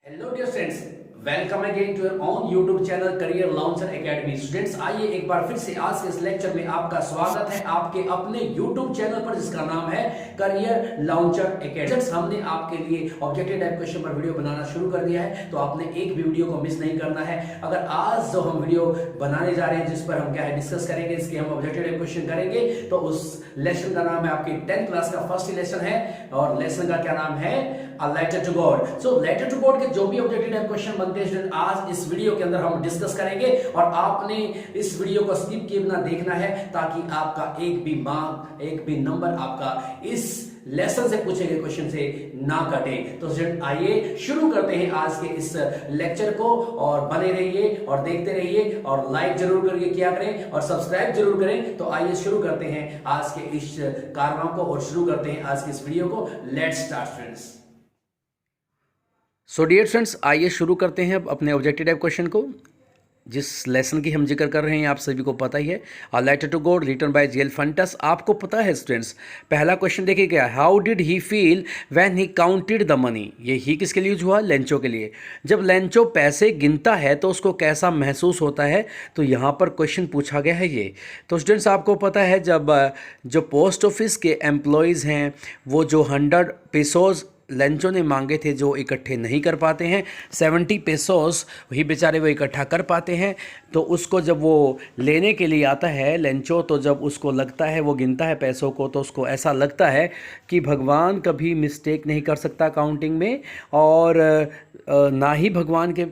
Hello dear friends, welcome again to your own YouTube channel Career Launcher Academy. Students, आइए एक बार फिर से आज के इस लेक्चर में आपका स्वागत है आपके अपने यूट्यूब चैनल पर जिसका नाम है करियर लॉन्चर एकेडमी। हमने आपके लिए ऑब्जेक्टिव टाइप क्वेश्चन पर वीडियो बनाना शुरू कर दिया है, तो आपने एक भी वीडियो को मिस नहीं करना है। अगर आज जो हम वीडियो बनाने जा रहे हैं जिस पर हम क्या है डिस्कस करेंगे, इसके हम ऑब्जेक्टिव टाइप क्वेश्चन करेंगे, तो उस लेसन का नाम है आपकी 10th क्लास का फर्स्ट लेसन है और लेसन का क्या नाम है, A letter to God। So letter to God के जो भी ऑब्जेक्टिव टाइप क्वेश्चन बनते हैं स्टूडेंट, आज इस वीडियो के अंदर हम डिस्कस करेंगे और आपने इस वीडियो को स्किप किए बिना देखना है ताकि आपका एक भी मार्क, एक भी नंबर आपका इस लेसन से पूछे गए क्वेश्चन से ना कटे। तो स्टूडेंट आइए शुरू करते हैं आज के इस लेक्चर को, और बने रहिए और देखते रहिए और लाइक जरूर करके किया करें और सब्सक्राइब जरूर करें। तो आइए शुरू करते हैं आज के इस कारवां को और शुरू करते हैं आज के इस वीडियो को। Let's start friends. So dear friends, आइए शुरू करते हैं अपने ऑब्जेक्टिव टाइप क्वेश्चन को। जिस लेसन की हम जिक्र कर रहे हैं आप सभी को पता ही है, a letter to God written by G L Fuentes. आपको पता है स्टूडेंट्स, पहला क्वेश्चन देखिए क्या, how did he feel when he counted the money. ये ही किसके लिए यूज हुआ, लेंचो के लिए। जब लेंचो पैसे गिनता है तो उसको कैसा महसूस होता है, तो यहाँ पर क्वेश्चन पूछा गया है ये। तो स्टूडेंट्स आपको पता है, जब जो पोस्ट ऑफिस के एम्प्लॉयज़ हैं वो जो 100 पेसोज लेंचो ने मांगे थे जो इकट्ठे नहीं कर पाते हैं, 70 पेसोस वही बेचारे वो इकट्ठा कर पाते हैं। तो उसको जब वो लेने के लिए आता है लेंचो, तो जब उसको लगता है, वो गिनता है पैसों को, तो उसको ऐसा लगता है कि भगवान कभी मिस्टेक नहीं कर सकता काउंटिंग में, और ना ही भगवान के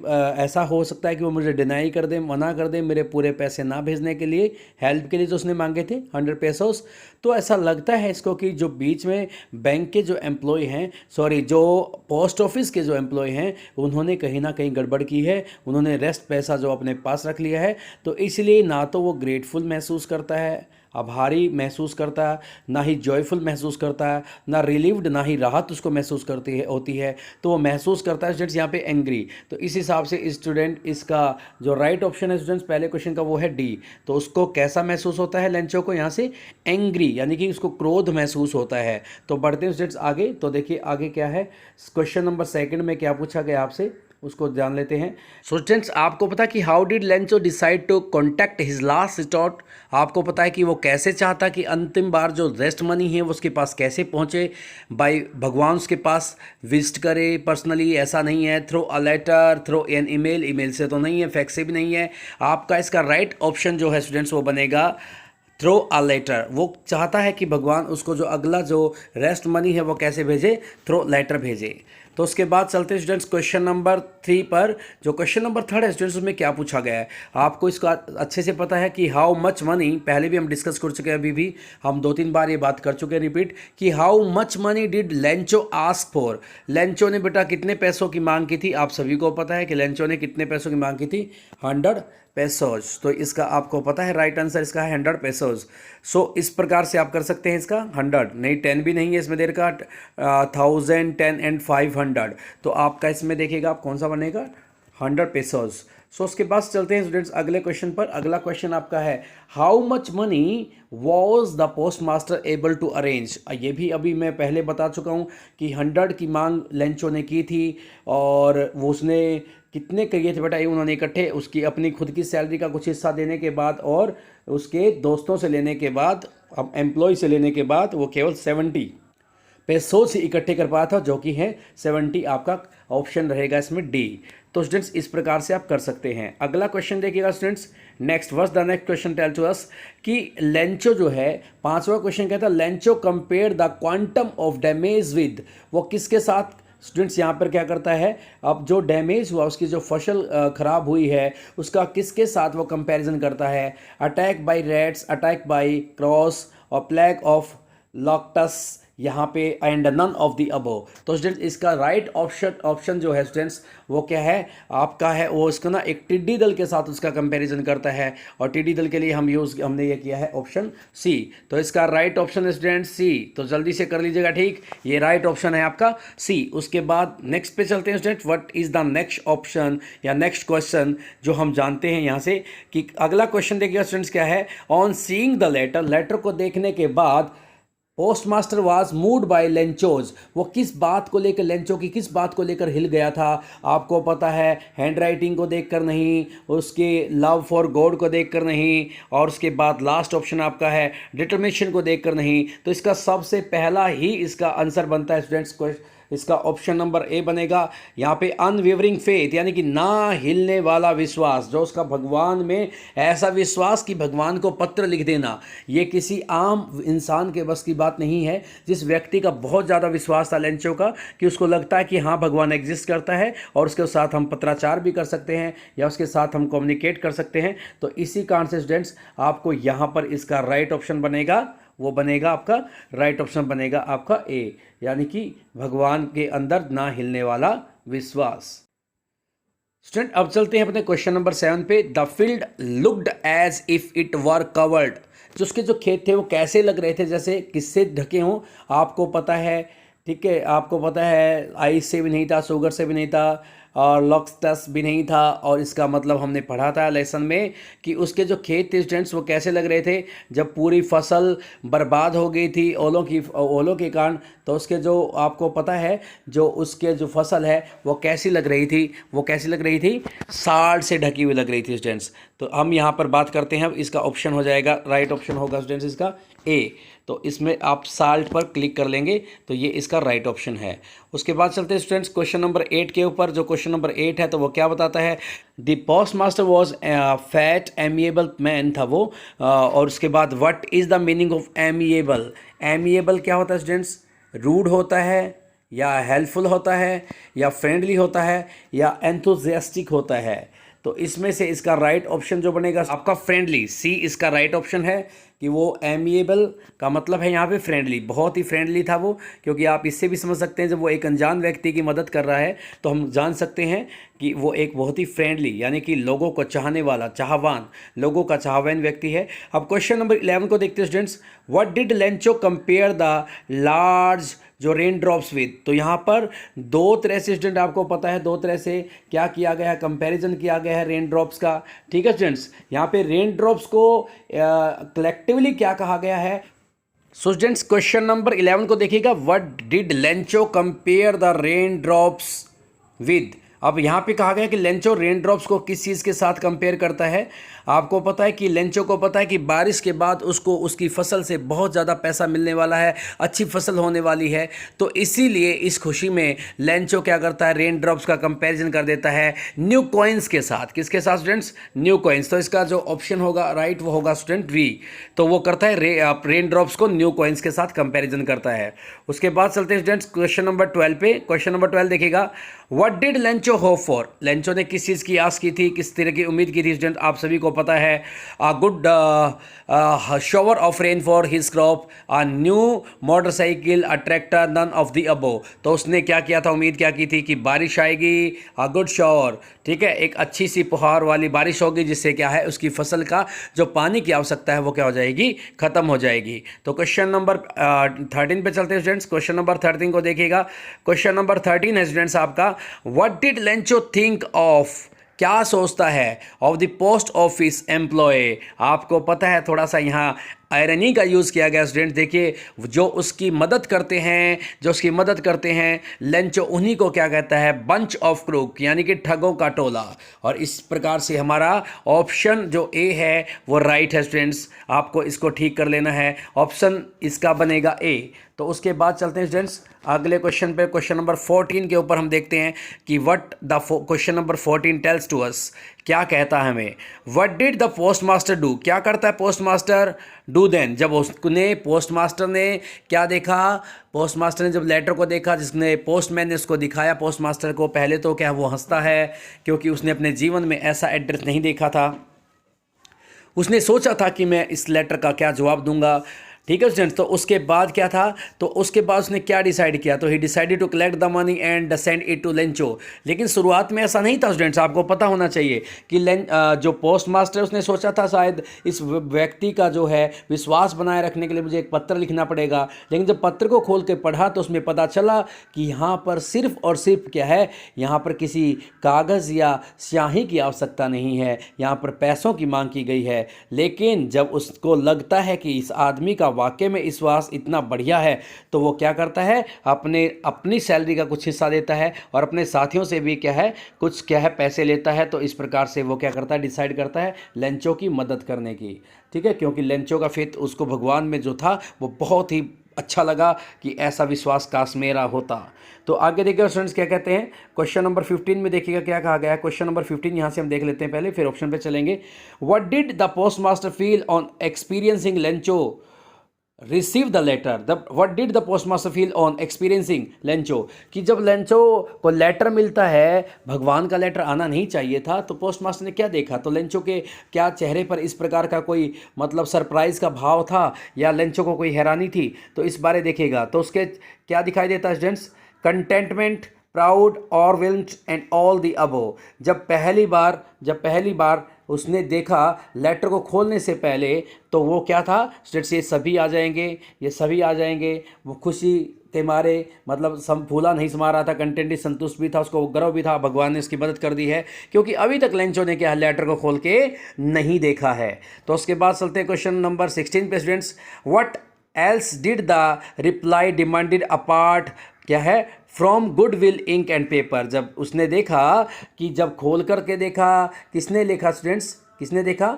ऐसा हो सकता है कि वो मुझे डिनाई कर दे, मना कर दे मेरे पूरे पैसे ना भेजने के लिए, हेल्प के लिए जो उसने मांगे थे 100 पेसोस। तो ऐसा लगता है इसको कि जो बीच में बैंक के जो एम्प्लॉय हैं, जो पोस्ट ऑफिस के जो एम्प्लॉय हैं, उन्होंने कहीं ना कहीं गड़बड़ की है, उन्होंने रेस्ट पैसा जो अपने पास रख लिया है। तो इसलिए ना तो वो ग्रेटफुल महसूस करता है, आभारी महसूस करता है, ना ही जॉयफुल महसूस करता है, ना रिलीव्ड, ना ही राहत उसको महसूस होती है। तो वो महसूस करता है स्टूडेंट्स यहाँ पे एंग्री। तो इस हिसाब से स्टूडेंट इसका जो राइट ऑप्शन है स्टूडेंट्स पहले क्वेश्चन का वो है डी। तो उसको कैसा महसूस होता है लेंचो को, यहाँ से एंग्री, यानी कि उसको क्रोध महसूस होता है। तो बढ़ते हैं स्टूडेंट्स आगे। तो देखिए आगे क्या है, क्वेश्चन नंबर 2 में क्या पूछा गया आपसे उसको जान लेते हैं। स्टूडेंट्स आपको पता है कि how did Lencho decide to contact his last resort. आपको पता है कि वो कैसे चाहता कि अंतिम बार जो रेस्ट मनी है वो उसके पास कैसे पहुंचे, बाय भगवान उसके पास विजिट करे पर्सनली, ऐसा नहीं है, through a letter, through an email, email से तो नहीं है, फैक्स से भी नहीं है। आपका इसका राइट ऑप्शन जो है स्टूडेंट्स वो बनेगा थ्रो अ लेटर। वो चाहता है कि भगवान उसको जो अगला जो रेस्ट मनी है वो कैसे भेजे, थ्रो लेटर भेजे। तो उसके बाद चलते हैं स्टूडेंट्स क्वेश्चन नंबर 3 पर। जो क्वेश्चन नंबर 3 है स्टूडेंट्स, उसमें क्या पूछा गया है आपको इसका अच्छे से पता है कि हाउ मच मनी, पहले भी हम डिस्कस कर चुके हैं, अभी भी हम 2-3 बार ये बात कर चुके हैं रिपीट, कि how much money did Lencho ask for. Lencho ने बेटा कितने पैसों की मांग की थी, आप सभी को पता है कि लेंचो ने कितने पैसों की मांग की थी, 100 पेसोज। तो इसका आपको पता है राइट आंसर इसका है 100 पेसोज। सो इस प्रकार से आप कर सकते हैं इसका 100 नहीं, 10 भी नहीं है इसमें देर का, 1000, 10 एंड 500। तो आपका इसमें देखिएगा आप कौन सा बनेगा, 100 पेसोज। सो उसके बाद चलते हैं स्टूडेंट्स अगले क्वेश्चन पर। अगला क्वेश्चन आपका है how much money was the post master able to arrange. ये भी अभी मैं पहले बता चुका हूँ कि 100 की मांग लेंचो ने की थी, और वो उसने कितने करिए थे बेटा, ये उन्होंने इकट्ठे उसकी अपनी खुद की सैलरी का कुछ हिस्सा देने के बाद और उसके दोस्तों से लेने के बाद, अब एम्प्लॉय से लेने के बाद वो केवल 70 पैसों से इकट्ठे कर पाया था, जो कि है 70। आपका ऑप्शन रहेगा इसमें डी। तो स्टूडेंट्स इस प्रकार से आप कर सकते हैं। अगला क्वेश्चन देखिएगा students, next verse the next question tell to us कि लेंचो जो है, 5वां क्वेश्चन कहता है Lencho compare the quantum of damage with. वो किसके साथ स्टूडेंट्स यहाँ पर क्या करता है, अब जो डैमेज हुआ, उसकी जो फसल खराब हुई है, उसका किसके साथ वो कंपैरिजन करता है, attack by rats, attack by crows और प्लेग ऑफ लॉक्टस यहाँ पे, and none of the above. तो स्टूडेंट्स इसका राइट ऑप्शन जो है स्टूडेंट्स वो क्या है आपका है, वो इसको ना एक टिड्डी दल के साथ उसका कंपैरिजन करता है, और टिड्डी दल के लिए हमने ये किया है ऑप्शन सी। तो इसका राइट ऑप्शन है स्टूडेंट्स सी। तो जल्दी से कर लीजिएगा, ठीक, ये राइट ऑप्शन है आपका सी। उसके बाद नेक्स्ट पे चलते हैं students, what is the next option या नेक्स्ट क्वेश्चन जो हम जानते हैं यहाँ से कि अगला क्वेश्चन देखिएगा स्टूडेंट्स क्या है, on seeing the letter, letter को देखने के बाद postmaster was moved by Lencho's, वो किस बात को लेकर, लेंचो की किस बात को लेकर हिल गया था? आपको पता है हैंड राइटिंग को देखकर नहीं, उसके लव फॉर गॉड को देखकर नहीं, और उसके बाद लास्ट ऑप्शन आपका है डिटर्मिनेशन को देखकर नहीं। तो इसका सबसे पहला ही इसका आंसर बनता है स्टूडेंट्स, इसका ऑप्शन नंबर ए बनेगा। यहाँ पे अनवेवरिंग फेथ यानी कि ना हिलने वाला विश्वास, जो उसका भगवान में ऐसा विश्वास कि भगवान को पत्र लिख देना, ये किसी आम इंसान के बस की बात नहीं है। जिस व्यक्ति का बहुत ज़्यादा विश्वास था लेंचो का, कि उसको लगता है कि हाँ भगवान एग्जिस्ट करता है और उसके साथ हम पत्राचार भी कर सकते हैं या उसके साथ हम कम्युनिकेट कर सकते हैं, तो इसी कारण से स्टूडेंट्स आपको यहाँ पर इसका राइट ऑप्शन बनेगा, वो बनेगा आपका राइट ऑप्शन बनेगा आपका ए, यानी कि भगवान के अंदर ना हिलने वाला विश्वास। स्टूडेंट अब चलते हैं अपने क्वेश्चन नंबर 7 पे। The field looked as if it were covered, जो उसके जो खेत थे वो कैसे लग रहे थे, जैसे किससे ढके हों। आपको पता है, ठीक है, आपको पता है आइस से भी नहीं था, शुगर से भी नहीं था, और लॉक्सटस भी नहीं था, और इसका मतलब हमने पढ़ा था लेसन में कि उसके जो खेत थे स्टूडेंट्स वो कैसे लग रहे थे, जब पूरी फसल बर्बाद हो गई थी ओलों के कारण, तो उसके जो आपको पता है जो उसके जो फसल है वो कैसी लग रही थी, वो कैसी लग रही थी, साल्ट से ढकी हुई लग रही थी स्टूडेंट्स। तो हम यहाँ पर बात करते हैं, इसका ऑप्शन हो जाएगा, राइट ऑप्शन होगा स्टूडेंट्स इसका ए। तो इसमें आप साल्ट पर क्लिक कर लेंगे तो ये इसका राइट ऑप्शन है। उसके बाद चलते हैं स्टूडेंट्स क्वेश्चन नंबर 8 के ऊपर। जो क्वेश्चन नंबर 8 है तो वो क्या बताता है, the post master was fat amiable man था वो, और उसके बाद what is the meaning of amiable. Amiable क्या होता है स्टूडेंट्स, रूड होता है या हेल्पफुल होता है या फ्रेंडली होता है या एंथुजियास्टिक होता है। तो इसमें से इसका राइट ऑप्शन जो बनेगा आपका फ्रेंडली, सी इसका राइट ऑप्शन है, कि वो एमिएबल का मतलब है यहाँ पे फ्रेंडली, बहुत ही फ्रेंडली था वो। क्योंकि आप इससे भी समझ सकते हैं जब वो एक अनजान व्यक्ति की मदद कर रहा है तो हम जान सकते हैं कि वो एक बहुत ही फ्रेंडली यानी कि लोगों को चाहने वाला, चाहवान, लोगों का चाहवान व्यक्ति है। अब क्वेश्चन नंबर 11 को देखते हैं students. What did Lencho compare the large जो रेन ड्रॉप्स विद। तो यहाँ पर दो तरह से स्टूडेंट आपको पता है, दो तरह से क्या किया गया है, कंपैरिजन किया गया है रेन ड्रॉप्स का। ठीक है स्टूडेंट्स, यहाँ पे रेन ड्रॉप्स को कलेक्टिवली क्या कहा गया है। सो स्टूडेंट्स क्वेश्चन नंबर 11 को देखिएगा, what did Lencho compare the rain drops with. अब यहाँ पे कहा गया कि लेंचो रेन ड्रॉप्स को किस चीज़ के साथ कंपेयर करता है। आपको पता है कि लेंचो को पता है कि बारिश के बाद उसको उसकी फसल से बहुत ज़्यादा पैसा मिलने वाला है, अच्छी फसल होने वाली है, तो इसीलिए इस खुशी में लेंचो क्या करता है, रेन ड्रॉप्स का कंपैरिजन कर देता है न्यू कॉइन्स के साथ। किसके साथ स्टूडेंट्स, न्यू कॉइन्स। तो इसका जो ऑप्शन होगा राइट वो होगा स्टूडेंट वी। तो वो करता है रेन ड्रॉप्स को न्यू कॉइन्स के साथ कंपेरिजन करता है। उसके बाद चलते हैं स्टूडेंट्स क्वेश्चन नंबर 12 पे। क्वेश्चन नंबर 12 देखिएगा, what did Lencho hope for. Lencho ने किस चीज़ की आस की थी, किस तरह की उम्मीद की थी स्टूडेंट, आप सभी को पता है। A good shower of rain for his crop, a new motorcycle, a tractor, none of the above. तो उसने क्या किया था, उम्मीद क्या की थी कि बारिश आएगी, अ गुड शॉवर, ठीक है, एक अच्छी सी फुहार वाली बारिश होगी जिससे क्या है उसकी फसल का जो पानी की आवश्यकता है वो क्या हो जाएगी, खत्म हो जाएगी। तो क्वेश्चन नंबर 13 पे चलते हैं स्टूडेंट्स। क्वेश्चन नंबर 13 को देखिएगा। क्वेश्चन नंबर 13 है स्टूडेंट्स आपका, what did Lencho think of, क्या सोचता है, of the post office employ. आपको पता है थोड़ा सा यहाँ आयरनी का यूज़ किया गया स्टूडेंट। देखिए जो उसकी मदद करते हैं, जो उसकी मदद करते हैं लेंचो, उन्हीं को क्या कहता है, बंच ऑफ क्रूक, यानी कि ठगों का टोला। और इस प्रकार से हमारा ऑप्शन जो ए है वो राइट है स्टूडेंट्स, आपको इसको ठीक कर लेना है, ऑप्शन इसका बनेगा ए। तो उसके बाद चलते हैं स्टूडेंट्स अगले क्वेश्चन पे। क्वेश्चन नंबर 14 के ऊपर हम देखते हैं कि what the question number 14 tells to us, क्या कहता है हमें। What did the post master do, क्या करता है पोस्ट मास्टर डू देन। जब उसने पोस्ट मास्टर ने क्या देखा, पोस्ट मास्टर ने जब लेटर को देखा, जिसने पोस्टमैन ने उसको दिखाया पोस्ट मास्टर को, पहले तो क्या वो हंसता है क्योंकि उसने अपने जीवन में ऐसा एड्रेस नहीं देखा था। उसने सोचा था कि मैं इस लेटर का क्या जवाब दूंगा, ठीक है स्टूडेंट्स। तो उसके बाद क्या था, तो उसके बाद उसने क्या डिसाइड किया, तो he decided to collect the money and send it to Lencho. लेकिन शुरुआत में ऐसा नहीं था स्टूडेंट्स, आपको पता होना चाहिए कि जो पोस्ट मास्टर उसने सोचा था शायद इस व्यक्ति का जो है विश्वास बनाए रखने के लिए मुझे एक पत्र लिखना पड़ेगा। लेकिन जब पत्र को खोल के पढ़ा तो उसमें पता चला कि यहाँ पर सिर्फ और सिर्फ क्या है, यहाँ पर किसी कागज़ या स्याही की आवश्यकता नहीं है, यहाँ पर पैसों की मांग की गई है। लेकिन जब उसको लगता है कि इस आदमी का वाकई में इस विश्वास इतना बढ़िया है, तो वो क्या करता है, अपनी सैलरी का कुछ हिस्सा देता है और अपने साथियों से भी क्या है, कुछ क्या है, पैसे लेता है। तो इस प्रकार से वो क्या करता है, डिसाइड करता है लेंचो की मदद करने की। ठीक है, क्योंकि लेंचो का फेथ उसको भगवान में जो था वो बहुत ही अच्छा लगा कि ऐसा विश्वास काश मेरा होता। तो आगे देखिए स्टूडेंट्स क्या कहते हैं, क्वेश्चन नंबर 15 में देखिएगा क्या कहा गया है। क्वेश्चन नंबर 15 यहाँ से हम देख लेते हैं पहले, फिर ऑप्शन पे चलेंगे। What did the post master feel on experiencing Lencho receive the letter. What did the post master feel on experiencing Lencho, कि जब लेंचो को लेटर मिलता है, भगवान का लेटर आना नहीं चाहिए था, तो पोस्ट मास्टर ने क्या देखा, तो लेंचो के क्या चेहरे पर इस प्रकार का कोई मतलब सरप्राइज का भाव था या लेंचो को कोई हैरानी थी, तो इस बारे देखेगा तो उसके क्या दिखाई देता है students, contentment, proud, overwhelmed and all the above. जब पहली बार उसने देखा लेटर को खोलने से पहले, तो वो क्या था स्टूडेंट्स, ये सभी आ जाएंगे। वो खुशी के मारे मतलब फूला नहीं समा रहा था, कंटेंट संतुष्ट भी था, उसको गर्व भी था, भगवान ने उसकी मदद कर दी है, क्योंकि अभी तक लेंचो ने क्या लेटर को खोल के नहीं देखा है। तो उसके बाद चलते हैं क्वेश्चन नंबर 16 पे students. What else did the reply demanded apart क्या है from goodwill ink and paper. जब उसने देखा कि जब खोल करके देखा, किसने लिखा स्टूडेंट्स, किसने देखा,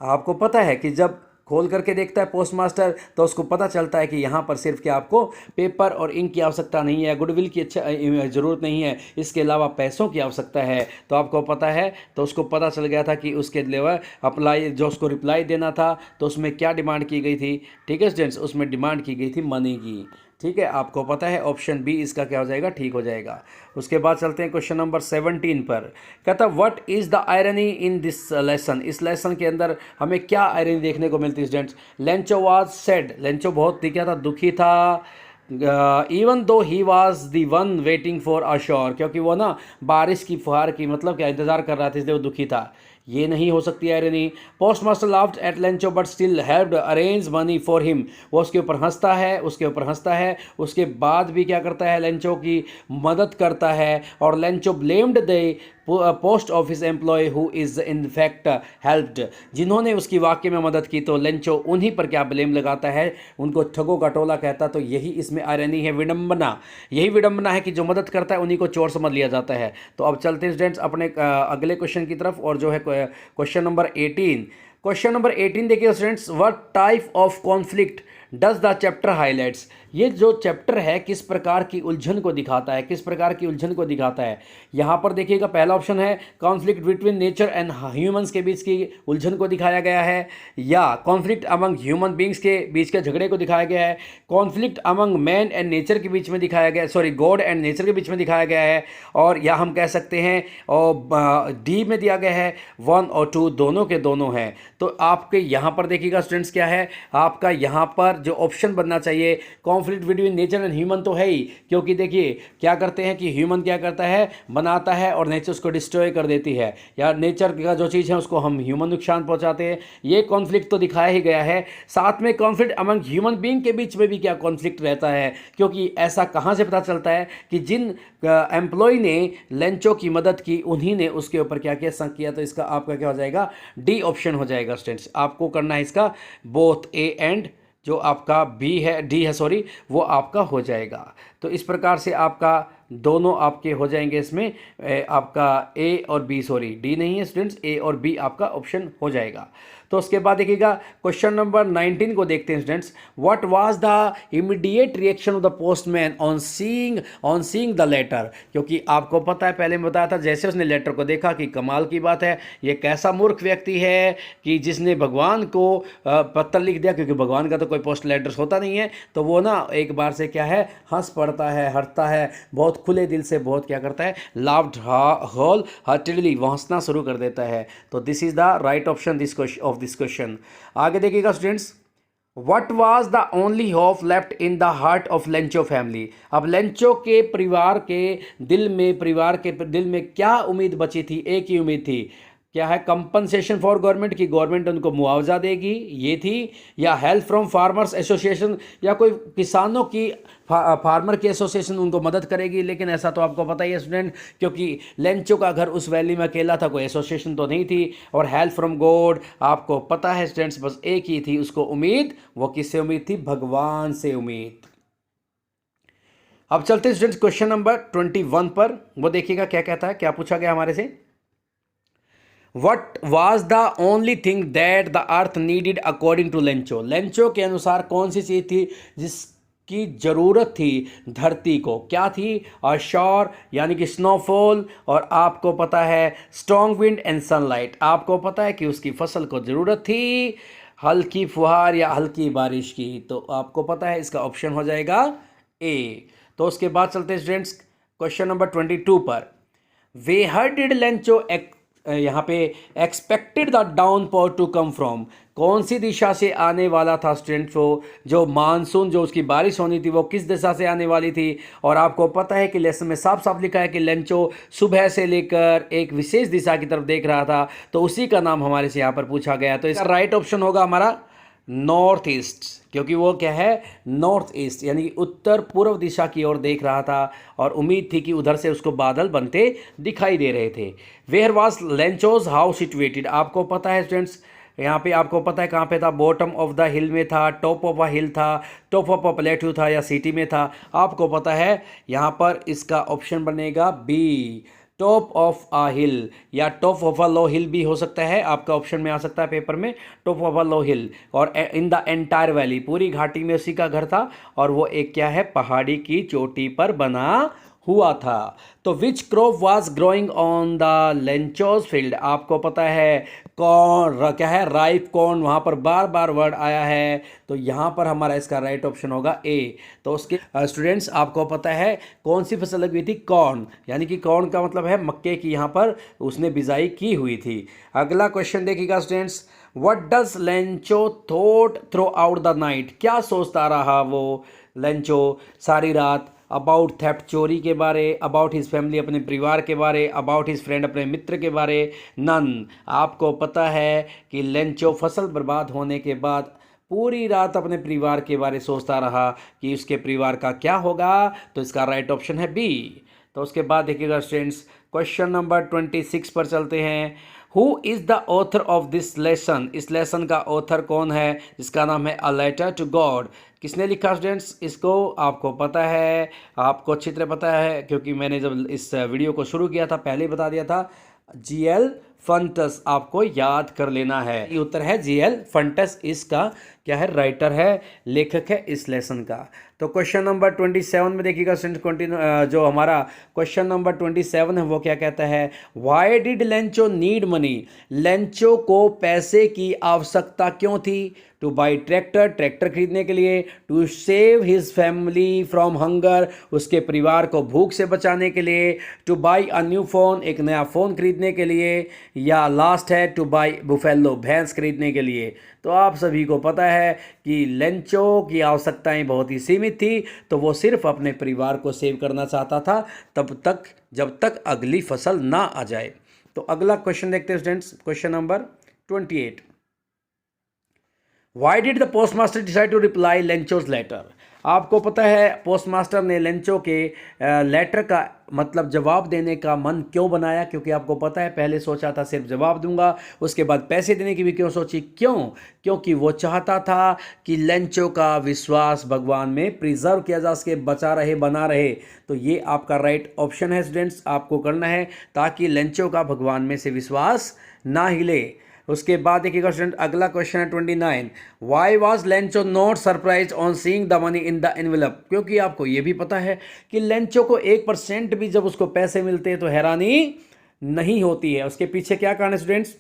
आपको पता है कि जब खोल करके देखता है पोस्ट मास्टर, तो उसको पता चलता है कि यहाँ पर सिर्फ क्या आपको पेपर और इंक की आवश्यकता नहीं है, गुडविल की ज़रूरत नहीं है, इसके अलावा पैसों की आवश्यकता है। तो आपको पता है, तो उसको पता चल गया था कि उसके लिए अप्लाई जो उसको रिप्लाई देना था, तो उसमें क्या डिमांड की गई थी। ठीक है स्टूडेंट्स, उसमें डिमांड की गई थी मनी की। ठीक है, आपको पता है ऑप्शन बी इसका क्या हो जाएगा, ठीक हो जाएगा। उसके बाद चलते हैं क्वेश्चन नंबर 17 पर। कहता what is the irony in this lesson. इस लेसन के अंदर हमें क्या आयरनी देखने को मिलती है students. Lencho was sad, Lencho बहुत क्या था, दुखी था। Even though he was the one waiting for a शोर, क्योंकि वो ना बारिश की फुहार की मतलब क्या इंतजार कर रहा था, इसलिए वो दुखी था। ये नहीं हो सकती irony. Post master laughed eight Lencho but still helped arrange money for him. वो उसके ऊपर हंसता है, उसके बाद भी क्या करता है, लेंचो की मदद करता है। और Lencho blamed the post office employ who is in fact helped. जिन्होंने उसकी वाकई में मदद की, तो लेंचो उन्हीं पर क्या ब्लेम लगाता है, उनको ठगों का टोला कहता। तो यही इसमें आयरनी है, विडंबना। यही विडंबना है कि जो मदद करता है उन्हीं को चोर समझ लिया जाता है। तो अब चलते हैं स्टूडेंट्स अपने अगले क्वेश्चन की तरफ, और जो है क्वेश्चन नंबर 18। क्वेश्चन नंबर 18 देखिए students, what type of conflict does the chapter highlights. ये जो चैप्टर है किस प्रकार की उलझन को दिखाता है, यहाँ पर देखिएगा पहला ऑप्शन है conflict between nature and humans के बीच की उलझन को दिखाया गया है, या कॉन्फ्लिक्ट अमंग ह्यूमन बींग्स के बीच के झगड़े को दिखाया गया है, conflict among man and nature के बीच में दिखाया गया, गॉड एंड नेचर के बीच में दिखाया गया है, और या हम कह सकते हैं और डी में दिया गया है 1 और 2, दोनों के दोनों हैं। तो आपके यहाँ पर देखिएगा स्टूडेंट्स क्या है, आपका यहाँ पर जो ऑप्शन बनना चाहिए conflict between nature and human तो है ही, क्योंकि देखिए क्या करते हैं कि ह्यूमन क्या करता है, बनाता है और नेचर उसको डिस्ट्रॉय कर देती है, या नेचर का जो चीज़ है उसको हम ह्यूमन नुकसान पहुंचाते हैं। ये कॉन्फ्लिक्ट तो दिखाया ही गया है। साथ में कॉन्फ्लिक्ट अमंग ह्यूमन बीइंग के बीच में भी क्या कॉन्फ्लिक्ट रहता है, क्योंकि ऐसा कहाँ से पता चलता है कि जिन एम्प्लॉय ने लेंचो की मदद की उन्हीं ने उसके ऊपर क्या किया, संक किया। तो इसका आपका क्या हो जाएगा, डी ऑप्शन हो जाएगा स्टूडेंट्स। आपको करना है इसका बोथ ए एंड जो आपका बी है, डी है सॉरी, वो आपका हो जाएगा। तो इस प्रकार से आपका दोनों आपके हो जाएंगे इसमें, आपका ए और बी, सॉरी डी नहीं है स्टूडेंट्स, ए और बी आपका ऑप्शन हो जाएगा। तो उसके बाद देखिएगा क्वेश्चन नंबर 19 को देखते हैं students. What was the immediate reaction of the postman on seeing the letter. क्योंकि आपको पता है, पहले मैं बताया था, जैसे उसने लेटर को देखा कि कमाल की बात है, ये कैसा मूर्ख व्यक्ति है कि जिसने भगवान को पत्र लिख दिया, क्योंकि भगवान का तो कोई पोस्ट लेटर्स होता नहीं है। तो वो ना एक बार से क्या है, हंस पड़ता है, हंसता है, बहुत खुले दिल से, बहुत क्या करता है, लाफ्ड होल हार्टेडली, वो हंसना शुरू कर देता है। तो this is the right option of this question. आगे देखिएगा students, What was the only hope left in the heart of Lencho family. अब लेंचो के परिवार के दिल में क्या उम्मीद बची थी, एक ही उम्मीद थी, क्या है, कंपनसेशन फॉर गवर्नमेंट की गवर्नमेंट उनको मुआवजा देगी, ये थी, या हेल्प फ्रॉम फार्मर्स एसोसिएशन, या कोई किसानों की फार्मर की एसोसिएशन उनको मदद करेगी। लेकिन ऐसा तो आपको पता ही है स्टूडेंट, क्योंकि लेंचो का घर उस वैली में अकेला था, कोई एसोसिएशन तो नहीं थी। और हेल्प फ्रॉम गॉड आपको पता है स्टूडेंट्स, बस एक ही थी उसको उम्मीद, वो किससे उम्मीद थी, भगवान से उम्मीद। अब चलते हैं स्टूडेंट्स क्वेश्चन नंबर 21 पर, वो देखिएगा क्या कहता है, क्या पूछा गया हमारे से। What was the only thing that the earth needed according to Lencho. Lencho के अनुसार कौन सी चीज थी जिसकी जरूरत थी धरती को, क्या थी, शॉर यानी कि स्नोफॉल, और आपको पता है स्ट्रॉन्ग विंड एंड सनलाइट। आपको पता है कि उसकी फसल को जरूरत थी हल्की फुहार या हल्की बारिश की, तो आपको पता है इसका ऑप्शन हो जाएगा ए। तो उसके बाद चलते हैं स्टूडेंट्स क्वेश्चन नंबर 22 पर। वेयर डिड लेंचो यहाँ पे expected the downpour to come from, कौन सी दिशा से आने वाला था स्टूडेंट, जो मानसून जो उसकी बारिश होनी थी वो किस दिशा से आने वाली थी। और आपको पता है कि लेसन में साफ साफ लिखा है कि लेंचो सुबह से लेकर एक विशेष दिशा की तरफ देख रहा था, तो उसी का नाम हमारे से यहाँ पर पूछा गया। तो इसका राइट ऑप्शन होगा हमारा नॉर्थ ईस्ट, क्योंकि वो क्या है, नॉर्थ ईस्ट यानी कि उत्तर पूर्व दिशा की ओर देख रहा था और उम्मीद थी कि उधर से उसको बादल बनते दिखाई दे रहे थे। Where was Lencho's house situated, आपको पता है स्टूडेंट्स, यहाँ पे आपको पता है कहाँ पे था, बॉटम ऑफ द हिल में था, टॉप ऑफ अ हिल था, टॉप ऑफ अ प्लेट्यू था, या सिटी में था। आपको पता है यहाँ पर इसका ऑप्शन बनेगा बी, टॉप ऑफ अ हिल, या टॉप ऑफ अ लो हिल भी हो सकता है, आपका ऑप्शन में आ सकता है पेपर में, टॉप ऑफ अ लो हिल। और इन द एंटायर वैली, पूरी घाटी में उसी का घर था, और वो एक क्या है, पहाड़ी की चोटी पर बना हुआ था। तो which crop was growing on the Lencho's field, आपको पता है कॉर्न, क्या है, राइप कॉर्न, वहाँ पर बार बार वर्ड आया है, तो यहाँ पर हमारा इसका राइट ऑप्शन होगा ए। तो उसके स्टूडेंट्स आपको पता है कौन सी फसल लगी हुई थी, कॉर्न, यानी कि कॉर्न का मतलब है मक्के की, यहाँ पर उसने बिजाई की हुई थी। अगला क्वेश्चन देखिएगा students, what does Lencho thought through out the night, क्या सोचता रहा वो लेंचो सारी रात, अबाउट थेफ्ट, चोरी के बारे, अबाउट हिज फैमिली, अपने परिवार के बारे, अबाउट हिज फ्रेंड, अपने मित्र के बारे, नन। आपको पता है कि लेंचो फसल बर्बाद होने के बाद पूरी रात अपने परिवार के बारे सोचता रहा कि उसके परिवार का क्या होगा, तो इसका राइट ऑप्शन है बी। तो उसके बाद देखिएगा स्टूडेंट्स क्वेश्चन नंबर 26 पर चलते हैं। Who is the author of this lesson, इस लेसन का ऑथर कौन है, जिसका नाम है अ लेटर टू गॉड। किसने लिखा स्टूडेंट्स इसको, आपको पता है, आपको अच्छी तरह पता है, क्योंकि मैंने जब इस वीडियो को शुरू किया था पहले ही बता दिया था, जीएल फंटस, आपको याद कर लेना है। ये उत्तर है जीएल फंटस, इसका क्या है, राइटर है, लेखक है इस लेसन का। तो क्वेश्चन नंबर 27 में देखिएगा स्टूडेंट, जो हमारा क्वेश्चन नंबर 27 है वो क्या कहता है, why did Lencho need money, Lencho को पैसे की आवश्यकता क्यों थी, टू बाई ट्रैक्टर, ट्रैक्टर खरीदने के लिए, to save his family from hunger, उसके परिवार को भूख से बचाने के लिए, to buy a new phone, एक नया फ़ोन खरीदने के लिए, या लास्ट है टू बाई बुफेलो, भैंस खरीदने के लिए। तो आप सभी को पता है कि लेंचो की आवश्यकताएं बहुत ही सीमित थी, तो वो सिर्फ अपने परिवार को सेव करना चाहता था तब तक जब तक अगली फसल ना आ जाए। तो अगला क्वेश्चन देखते हैं students, question number 28। Why did the post master decide to reply Lencho's letter, आपको पता है पोस्ट मास्टर ने लेंचो के लेटर का मतलब जवाब देने का मन क्यों बनाया, क्योंकि आपको पता है पहले सोचा था सिर्फ जवाब दूंगा, उसके बाद पैसे देने की भी क्यों सोची, क्योंकि वो चाहता था कि लेंचो का विश्वास भगवान में प्रिजर्व किया जा सके, बचा रहे, बना रहे। तो ये आपका राइट ऑप्शन है स्टूडेंट्स, आपको करना है ताकि लेंचो का भगवान में से विश्वास ना हिले। उसके बाद देखिएगा स्टूडेंट अगला क्वेश्चन है 29। Why was Lencho not surprise on seeing the money in the envelope, क्योंकि आपको ये भी पता है कि लेंचो को 1% भी जब उसको पैसे मिलते हैं तो हैरानी नहीं होती है। उसके पीछे क्या कारण है स्टूडेंट्स,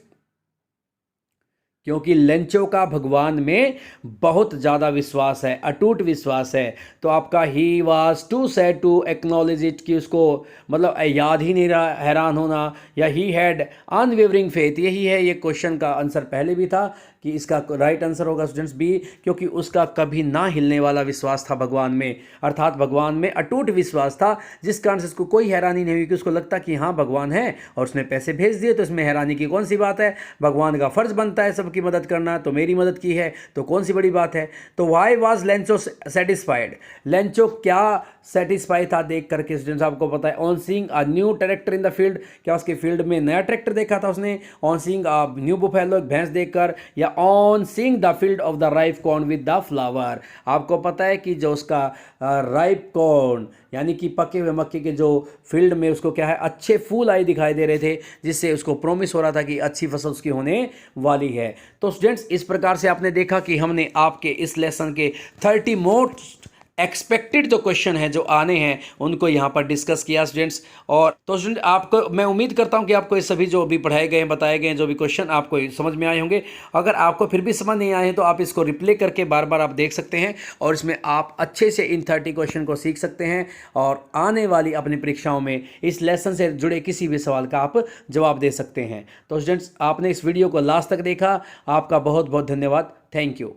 क्योंकि लेंचो का भगवान में बहुत ज़्यादा विश्वास है, अटूट विश्वास है। तो आपका he was too sad to acknowledge it, कि उसको मतलब याद ही नहीं रहा, हैरान होना, या ही हैड अनवेवरिंग फेथ, यही है ये क्वेश्चन का आंसर पहले भी था कि इसका राइट आंसर होगा स्टूडेंट्स बी, क्योंकि उसका कभी ना हिलने वाला विश्वास था भगवान में, अर्थात भगवान में अटूट विश्वास था, जिस कारण से उसको कोई हैरानी नहीं हुई कि उसको लगता कि हाँ भगवान है और उसने पैसे भेज दिए, तो इसमें हैरानी की कौन सी बात है। भगवान का फर्ज बनता है सबकी मदद करना, तो मेरी मदद की है तो कौन सी बड़ी बात है। तो why was Lencho satisfied, Lencho क्या सेटिस्फाई था देख करके स्टूडेंट्स, आपको पता है on seeing a new tractor in the field, क्या उसके फील्ड में नया ट्रैक्टर देखा था उसने, on seeing a new buffalo भैंस देखकर, या on seeing the field of the ripe corn with the flower. आपको पता है कि जो उसका राइप कॉर्न यानी कि पके हुए मक्के के जो फील्ड में उसको क्या है अच्छे फूल आए दिखाई दे रहे थे, जिससे उसको प्रोमिस हो रहा था कि अच्छी फसल उसकी होने वाली है। तो स्टूडेंट्स इस प्रकार से आपने देखा कि हमने आपके इस लेसन के 30 मोस्ट एक्सपेक्टेड जो क्वेश्चन है जो आने हैं उनको यहाँ पर डिस्कस किया स्टूडेंट्स। और तो स्टूडेंट आपको मैं उम्मीद करता हूँ कि आपको ये सभी जो भी पढ़ाए गए हैं बताए गए हैं जो भी क्वेश्चन आपको समझ में आए होंगे। अगर आपको फिर भी समझ नहीं आए हैं तो आप इसको रिप्ले करके बार बार आप देख सकते हैं और इसमें आप अच्छे से इन 30 क्वेश्चन को सीख सकते हैं और आने वाली अपनी परीक्षाओं में इस लेसन से जुड़े किसी भी सवाल का आप जवाब दे सकते हैं। तो स्टूडेंट्स आपने इस वीडियो को लास्ट तक देखा, आपका बहुत बहुत धन्यवाद। Thank you.